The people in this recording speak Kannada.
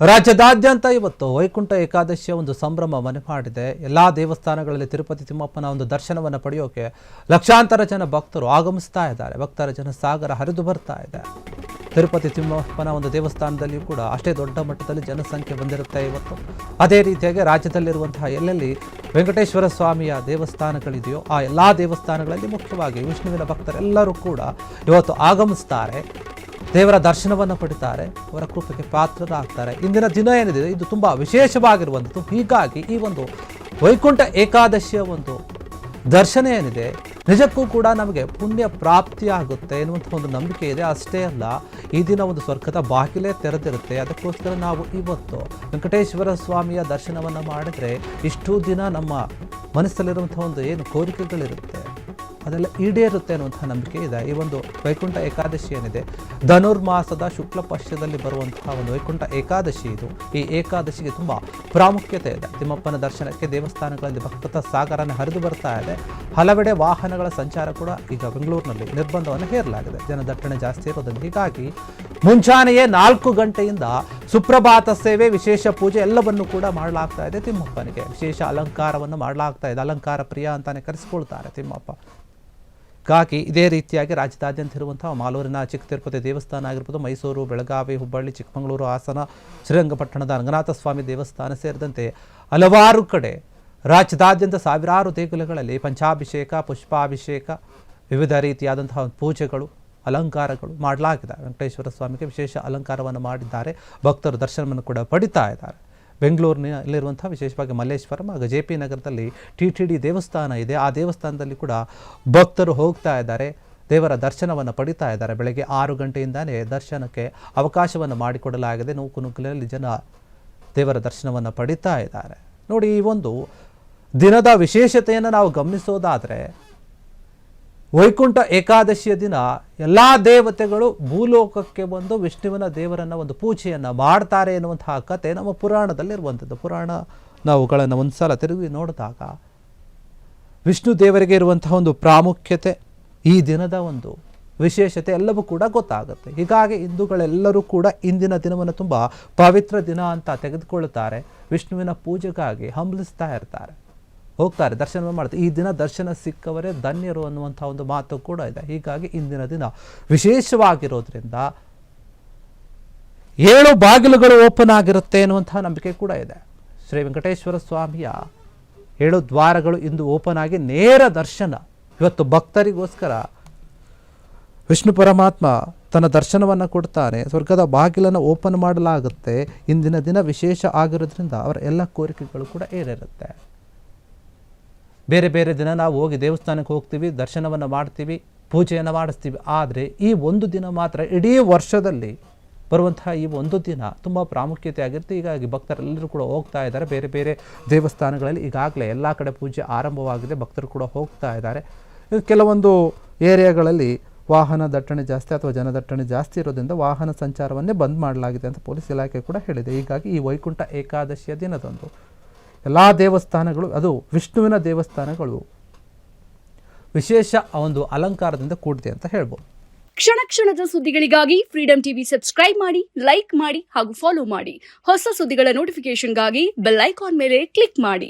ರಾಜ್ಯದಾದ್ಯಂತ ಇವತ್ತು ವೈಕುಂಠ ಏಕಾದಶಿಯ ಒಂದು ಸಂಭ್ರಮ ಮನೆ ಮಾಡಿದೆ. ಎಲ್ಲ ದೇವಸ್ಥಾನಗಳಲ್ಲಿ ತಿರುಪತಿ ತಿಮ್ಮಪ್ಪನ ಒಂದು ದರ್ಶನವನ್ನು ಪಡೆಯೋಕೆ ಲಕ್ಷಾಂತರ ಜನ ಭಕ್ತರು ಆಗಮಿಸ್ತಾ ಇದ್ದಾರೆ. ಭಕ್ತರ ಜನಸಾಗರ ಹರಿದು ಬರ್ತಾ ಇದೆ. ತಿರುಪತಿ ತಿಮ್ಮಪ್ಪನ ಒಂದು ದೇವಸ್ಥಾನದಲ್ಲಿಯೂ ಕೂಡ ಅಷ್ಟೇ ದೊಡ್ಡ ಮಟ್ಟದಲ್ಲಿ ಜನಸಂಖ್ಯೆ ಬಂದಿರುತ್ತೆ ಇವತ್ತು. ಅದೇ ರೀತಿಯಾಗಿ ರಾಜ್ಯದಲ್ಲಿರುವಂತಹ ಎಲ್ಲೆಲ್ಲಿ ವೆಂಕಟೇಶ್ವರ ಸ್ವಾಮಿಯ ದೇವಸ್ಥಾನಗಳಿದೆಯೋ ಆ ಎಲ್ಲ ದೇವಸ್ಥಾನಗಳಲ್ಲಿ ಮುಖ್ಯವಾಗಿ ವಿಷ್ಣುವಿನ ಭಕ್ತರೆಲ್ಲರೂ ಕೂಡ ಇವತ್ತು ಆಗಮಿಸ್ತಾರೆ, ದೇವರ ದರ್ಶನವನ್ನು ಪಡಿತಾರೆ, ಅವರ ಕೃಪೆಗೆ ಪಾತ್ರರಾಗ್ತಾರೆ. ಇಂದಿನ ದಿನ ಏನಿದೆ ಇದು ತುಂಬ ವಿಶೇಷವಾಗಿರುವಂಥದ್ದು. ಹೀಗಾಗಿ ಈ ಒಂದು ವೈಕುಂಠ ಏಕಾದಶಿಯ ಒಂದು ದರ್ಶನ ಏನಿದೆ ನಿಜಕ್ಕೂ ಕೂಡ ನಮಗೆ ಪುಣ್ಯ ಪ್ರಾಪ್ತಿಯಾಗುತ್ತೆ ಎನ್ನುವಂಥ ಒಂದು ನಂಬಿಕೆ ಇದೆ. ಅಷ್ಟೇ ಅಲ್ಲ, ಈ ದಿನ ಒಂದು ಸ್ವರ್ಗದ ಬಾಗಿಲೇ ತೆರೆದಿರುತ್ತೆ. ಅದಕ್ಕೋಸ್ಕರ ನಾವು ಇವತ್ತು ವೆಂಕಟೇಶ್ವರ ಸ್ವಾಮಿಯ ದರ್ಶನವನ್ನು ಮಾಡಿದ್ರೆ ಇಷ್ಟು ದಿನ ನಮ್ಮ ಮನಸ್ಸಲ್ಲಿರುವಂಥ ಒಂದು ಏನು ಕೋರಿಕೆಗಳಿರುತ್ತೆ ಅದೆಲ್ಲ ಈಡೇರುತ್ತೆ ಅನ್ನುವಂಥ ನಂಬಿಕೆ ಇದೆ. ಈ ಒಂದು ವೈಕುಂಠ ಏಕಾದಶಿ ಏನಿದೆ ಧನುರ್ಮಾಸದ ಶುಕ್ಲ ಪಕ್ಷದಲ್ಲಿ ಬರುವಂತಹ ಒಂದು ವೈಕುಂಠ ಏಕಾದಶಿ ಇದು. ಈ ಏಕಾದಶಿಗೆ ತುಂಬ ಪ್ರಾಮುಖ್ಯತೆ ಇದೆ. ತಿಮ್ಮಪ್ಪನ ದರ್ಶನಕ್ಕೆ ದೇವಸ್ಥಾನಗಳಲ್ಲಿ ಭಕ್ತರ ಸಾಗರನೇ ಹರಿದು ಬರ್ತಾ ಇದೆ. ಹಲವೆಡೆ ವಾಹನಗಳ ಸಂಚಾರ ಕೂಡ ಈಗ ಬೆಂಗಳೂರಿನಲ್ಲಿ ನಿರ್ಬಂಧವನ್ನು ಹೇರಲಾಗಿದೆ, ಜನದಟ್ಟಣೆ ಜಾಸ್ತಿ ಇರೋದ್ರಿಂದ. ಹೀಗಾಗಿ ಮುಂಜಾನೆಯೇ 4 ಗಂಟೆಯಿಂದ ಸುಪ್ರಭಾತ ಸೇವೆ, ವಿಶೇಷ ಪೂಜೆ ಎಲ್ಲವನ್ನು ಕೂಡ ಮಾಡಲಾಗ್ತಾ ಇದೆ. ತಿಮ್ಮಪ್ಪನಿಗೆ ವಿಶೇಷ ಅಲಂಕಾರವನ್ನು ಮಾಡಲಾಗ್ತಾ ಇದೆ. ಅಲಂಕಾರ ಪ್ರಿಯ ಅಂತಾನೆ ಕರೆಸಿಕೊಳ್ತಾರೆ ತಿಮ್ಮಪ್ಪ. ಹೀಗಾಗಿ ಇದೇ ರೀತಿಯಾಗಿ ರಾಜ್ಯದಾದ್ಯಂತ ಇರುವಂತಹ ಮಾಲೂರಿನ ಚಿಕ್ಕ ತಿರುಪತಿ ದೇವಸ್ಥಾನ ಆಗಿರ್ಬೋದು, ಮೈಸೂರು, ಬೆಳಗಾವಿ, ಹುಬ್ಬಳ್ಳಿ, ಚಿಕ್ಕಮಗಳೂರು, ಹಾಸನ, ಶ್ರೀರಂಗಪಟ್ಟಣದ ರಂಗನಾಥ ಸ್ವಾಮಿ ದೇವಸ್ಥಾನ ಸೇರಿದಂತೆ ಹಲವಾರು ಕಡೆ ರಾಜ್ಯದಾದ್ಯಂತ ಸಾವಿರಾರು ದೇಗುಲಗಳಲ್ಲಿ ಪಂಚಾಭಿಷೇಕ, ಪುಷ್ಪಾಭಿಷೇಕ, ವಿವಿಧ ರೀತಿಯಾದಂತಹ ಪೂಜೆಗಳು, ಅಲಂಕಾರಗಳು ಮಾಡಲಾಗಿದೆ. ವೆಂಕಟೇಶ್ವರ ಸ್ವಾಮಿಗೆ ವಿಶೇಷ ಅಲಂಕಾರವನ್ನು ಮಾಡಿದ್ದಾರೆ. ಭಕ್ತರು ದರ್ಶನವನ್ನು ಕೂಡ ಪಡಿತಾ ಇದ್ದಾರೆ. ಬೆಂಗಳೂರಿನಲ್ಲಿರುವಂಥ ವಿಶೇಷವಾಗಿ ಮಲ್ಲೇಶ್ವರಂ ಹಾಗೂ ಜೆ ಪಿ ನಗರದಲ್ಲಿ TTD ದೇವಸ್ಥಾನ ಇದೆ. ಆ ದೇವಸ್ಥಾನದಲ್ಲಿ ಕೂಡ ಭಕ್ತರು ಹೋಗ್ತಾ ಇದ್ದಾರೆ, ದೇವರ ದರ್ಶನವನ್ನು ಪಡಿತಾ ಇದ್ದಾರೆ. ಬೆಳಗ್ಗೆ 6 ಗಂಟೆಯಿಂದಲೇ ದರ್ಶನಕ್ಕೆ ಅವಕಾಶವನ್ನು ಮಾಡಿಕೊಡಲಾಗಿದೆ. ನೂಕುನುಗ್ಗಲಲ್ಲಿ ಜನ ದೇವರ ದರ್ಶನವನ್ನು ಪಡಿತಾ ಇದ್ದಾರೆ. ನೋಡಿ, ಈ ಒಂದು ದಿನದ ವಿಶೇಷತೆಯನ್ನು ನಾವು ಗಮನಿಸೋದಾದರೆ ವೈಕುಂಠ ಏಕಾದಶಿಯ ದಿನ ಎಲ್ಲ ದೇವತೆಗಳು ಭೂಲೋಕಕ್ಕೆ ಬಂದು ವಿಷ್ಣುವಿನ ದೇವರನ್ನು ಒಂದು ಪೂಜೆಯನ್ನು ಮಾಡ್ತಾರೆ ಎನ್ನುವಂತಹ ಕಥೆ ನಮ್ಮ ಪುರಾಣದಲ್ಲಿರುವಂಥದ್ದು. ಪುರಾಣ ನಾವುಗಳನ್ನು ಒಂದು ಸಲ ತಿರುಗಿ ನೋಡಿದಾಗ ವಿಷ್ಣು ದೇವರಿಗೆ ಇರುವಂತಹ ಒಂದು ಪ್ರಾಮುಖ್ಯತೆ, ಈ ದಿನದ ಒಂದು ವಿಶೇಷತೆ ಎಲ್ಲವೂ ಕೂಡ ಗೊತ್ತಾಗುತ್ತೆ. ಹೀಗಾಗಿ ಹಿಂದೂಗಳೆಲ್ಲರೂ ಕೂಡ ಇಂದಿನ ದಿನವನ್ನು ತುಂಬ ಪವಿತ್ರ ದಿನ ಅಂತ ತೆಗೆದುಕೊಳ್ಳುತ್ತಾರೆ. ವಿಷ್ಣುವಿನ ಪೂಜೆಗಾಗಿ ಹಂಬಲಿಸ್ತಾ ಇರ್ತಾರೆ, ಹೋಗ್ತಾರೆ, ದರ್ಶನ ಮಾಡ್ತಾರೆ. ಈ ದಿನ ದರ್ಶನ ಸಿಕ್ಕವರೇ ಧನ್ಯರು ಅನ್ನುವಂಥ ಒಂದು ಮಾತು ಕೂಡ ಇದೆ. ಹೀಗಾಗಿ ಇಂದಿನ ದಿನ ವಿಶೇಷವಾಗಿರೋದ್ರಿಂದ 7 ಬಾಗಿಲುಗಳು ಓಪನ್ ಆಗಿರುತ್ತೆ ಅನ್ನುವಂಥ ನಂಬಿಕೆ ಕೂಡ ಇದೆ. ಶ್ರೀ ವೆಂಕಟೇಶ್ವರ ಸ್ವಾಮಿಯ 7 ದ್ವಾರಗಳು ಇಂದು ಓಪನ್ ಆಗಿ ನೇರ ದರ್ಶನ ಇವತ್ತು ಭಕ್ತರಿಗೋಸ್ಕರ ವಿಷ್ಣು ಪರಮಾತ್ಮ ತನ್ನ ದರ್ಶನವನ್ನು ಕೊಡ್ತಾನೆ. ಸ್ವರ್ಗದ ಬಾಗಿಲನ್ನು ಓಪನ್ ಮಾಡಲಾಗುತ್ತೆ. ಇಂದಿನ ದಿನ ವಿಶೇಷ ಆಗಿರೋದ್ರಿಂದ ಅವರ ಎಲ್ಲ ಕೋರಿಕೆಗಳು ಕೂಡ ಏರಿರುತ್ತೆ. ಬೇರೆ ಬೇರೆ ದಿನ ನಾವು ಹೋಗಿ ದೇವಸ್ಥಾನಕ್ಕೆ ಹೋಗ್ತೀವಿ, ದರ್ಶನವನ್ನು ಮಾಡ್ತೀವಿ, ಪೂಜೆಯನ್ನು ಮಾಡಿಸ್ತೀವಿ. ಆದರೆ ಈ ಒಂದು ದಿನ ಮಾತ್ರ ಇಡೀ ವರ್ಷದಲ್ಲಿ ಬರುವಂತಹ ಈ ಒಂದು ದಿನ ತುಂಬ ಪ್ರಾಮುಖ್ಯತೆ ಆಗಿರುತ್ತೆ. ಹೀಗಾಗಿ ಭಕ್ತರೆಲ್ಲರೂ ಕೂಡ ಹೋಗ್ತಾ ಇದ್ದಾರೆ. ಬೇರೆ ಬೇರೆ ದೇವಸ್ಥಾನಗಳಲ್ಲಿ ಈಗಾಗಲೇ ಎಲ್ಲ ಕಡೆ ಪೂಜೆ ಆರಂಭವಾಗಿದೆ. ಭಕ್ತರು ಕೂಡ ಹೋಗ್ತಾ ಇದ್ದಾರೆ. ಕೆಲವೊಂದು ಏರಿಯಾಗಳಲ್ಲಿ ವಾಹನ ದಟ್ಟಣೆ ಜಾಸ್ತಿ ಅಥವಾ ಜನದಟ್ಟಣೆ ಜಾಸ್ತಿ ಇರೋದ್ರಿಂದ ವಾಹನ ಸಂಚಾರವನ್ನೇ ಬಂದ್ ಮಾಡಲಾಗಿದೆ ಅಂತ ಪೊಲೀಸ್ ಇಲಾಖೆ ಕೂಡ ಹೇಳಿದೆ. ಹೀಗಾಗಿ ಈ ವೈಕುಂಠ ಏಕಾದಶಿಯ ದಿನದಂದು ಎಲ್ಲ ದೇವಸ್ಥಾನಗಳು, ಅದು ವಿಷ್ಣುವಿನ ದೇವಸ್ಥಾನಗಳು ವಿಶೇಷ ಒಂದು ಅಲಂಕಾರದಿಂದ ಕೂಡಿದೆ ಅಂತ ಹೇಳ್ಬೋದು. ಕ್ಷಣ ಕ್ಷಣದ ಸುದ್ದಿಗಳಿಗಾಗಿ ಫ್ರೀಡಂ ಟಿವಿ ಸಬ್ಸ್ಕ್ರೈಬ್ ಮಾಡಿ, ಲೈಕ್ ಮಾಡಿ ಹಾಗೂ ಫಾಲೋ ಮಾಡಿ. ಹೊಸ ಸುದ್ದಿಗಳ ನೋಟಿಫಿಕೇಶನ್ಗಾಗಿ ಬೆಲ್ ಐಕಾನ್ ಮೇಲೆ ಕ್ಲಿಕ್ ಮಾಡಿ.